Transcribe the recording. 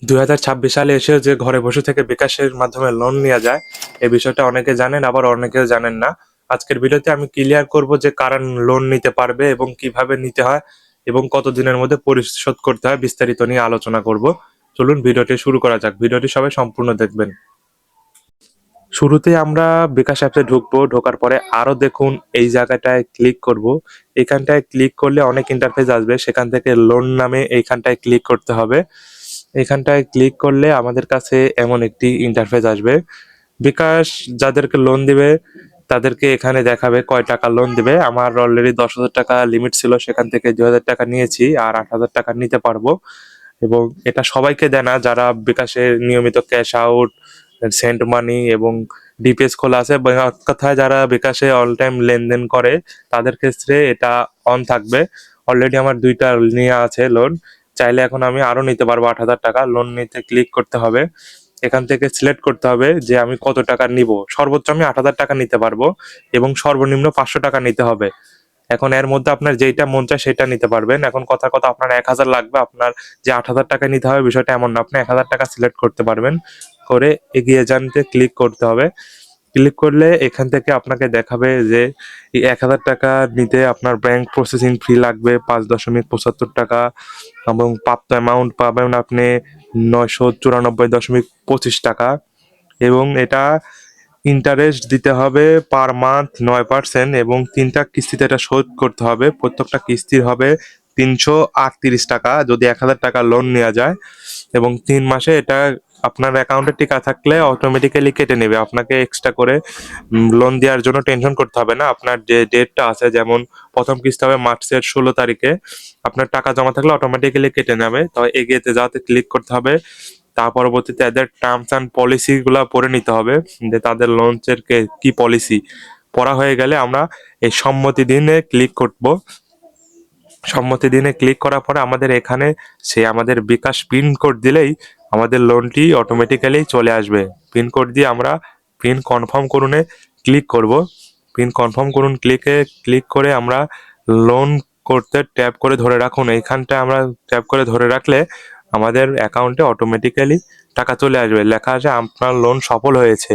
2026 সালে এসে যে ঘরে বসে থেকে বিকাশের মাধ্যমে লোন নেওয়া যায়, এই বিষয়টা অনেকে জানেন, আবার অনেকেও জানেন না। আজকের ভিডিওতে আমি ক্লিয়ার করব যে কারা লোন নিতে পারবে এবং কিভাবে নিতে হয় এবং কত দিনের মধ্যে পরিশোধ করতে হয়, বিস্তারিত নিয়ে আলোচনা করব। চলুন ভিডিওটি শুরু করা যাক। ভিডিওটি সবাই সম্পূর্ণ দেখবেন। শুরুতেই আমরা বিকাশ অ্যাপে ঢুকবো। ঢোকার পরে আরো দেখুন এই জায়গাটায় ক্লিক করব। এখানটায় ক্লিক করলে অনেক ইন্টারফেস আসবে, সেখান থেকে লোন নামে এইখানটায় ক্লিক করতে হবে। এখানটায় ক্লিক করলে আমাদের কাছে এমন একটি ইন্টারফেস আসবে। বিকাশ যাদেরকে লোন দিবে তাদেরকে এখানে দেখাবে কয় টাকা লোন দিবে। আমার অলরেডি 10,000 টাকা লিমিট ছিল, সেখান থেকে 2,000 টাকা নিয়েছি, আর 8,000 টাকা নিতে পারবো। এবং এটা সবাইকে দেয় না, যারা বিকাশে নিয়মিত ক্যাশ আউট, সেন্ট মানি এবং ডিপিএস খোলা আছে, বা এক কথায় যারা বিকাশে অল টাইম লেনদেন করে তাদের ক্ষেত্রে এটা অন থাকবে। অলরেডি আমার 2টা নেওয়া আছে লোন। চাইলে এখন আমি আরো নিতে পারবো 8,000 টাকা। লোন নিতে ক্লিক করতে হবে। এখান থেকে সিলেক্ট করতে হবে যে আমি কত টাকা নিব। সর্বোচ্চ আমি 8,000 টাকা নিতে পারবো এবং সর্বনিম্ন 500 টাকা নিতে হবে। এখন এর মধ্যে আপনার যেইটা মন চায় সেটা নিতে পারবেন। এখন কথার কথা আপনার 1,000 লাগবে, আপনার যে 8,000 টাকা নিতে হবে বিষয়টা এমন না। আপনি 1,000 টাকা সিলেক্ট করতে পারবেন। করে এগিয়ে যানতে ক্লিক করতে হবে। ক্লিক করলে এখান থেকে আপনাকে দেখাবে যে এই 1,000 টাকা নিতে আপনার ব্যাংক প্রসেসিং ফি লাগবে 5.75 টাকা এবং প্রাপ্ত অ্যামাউন্ট পাবেন আপনি 994.25 টাকা। এবং এটা ইন্টারেস্ট দিতে হবে পার মান্থ 9% এবং 3টা কিস্তিতে এটা শোধ করতে হবে। প্রত্যেকটা কিস্তির হবে 338 টাকা যদি 1,000 টাকা লোন নেওয়া যায়। এবং 3 মাসে এটা আপনার অ্যাকাউন্টে টিকা থাকলে অটোমেটিক্যালি কেটে নেবে। আপনাকে এক্সট্রা করে লোন দেওয়ার জন্য টেনশন করতে হবে না। আপনার যে ডেটটা আছে, যেমন প্রথম কিস্তি হবে মার্চের 16 তারিখে, আপনার টাকা জমা থাকলে অটোমেটিক্যালি কেটে নেবে। তো এগিয়েতে যাওয়াতে ক্লিক করতে হবে। তার পরবর্তীতে এদের টার্মস অ্যান্ড পলিসি গুলা পড়ে নিতে হবে, যে তাদের লঞ্চের কি পলিসি। পড়া হয়ে গেলে আমরা এই সম্মতি দিনে ক্লিক করব। সম্মতি দিনে ক্লিক করার পরে আমাদের এখানে সে আমাদের বিকাশ পিন কোড দিলেই আমাদের লোনটি অটোমেটিক্যালি চলে আসবে। পিন কোড দিয়ে আমরা পিন কনফার্ম করুনে ক্লিক করব। পিন কনফার্ম করুন ক্লিক করে আমরা লোন করতে ট্যাপ করে ধরে রাখুন। এইখানটায় আমরা ট্যাপ করে ধরে রাখলে আমাদের অ্যাকাউন্টে অটোমেটিক্যালি টাকা চলে আসবে, লেখা আছে আপনার লোন সফল হয়েছে।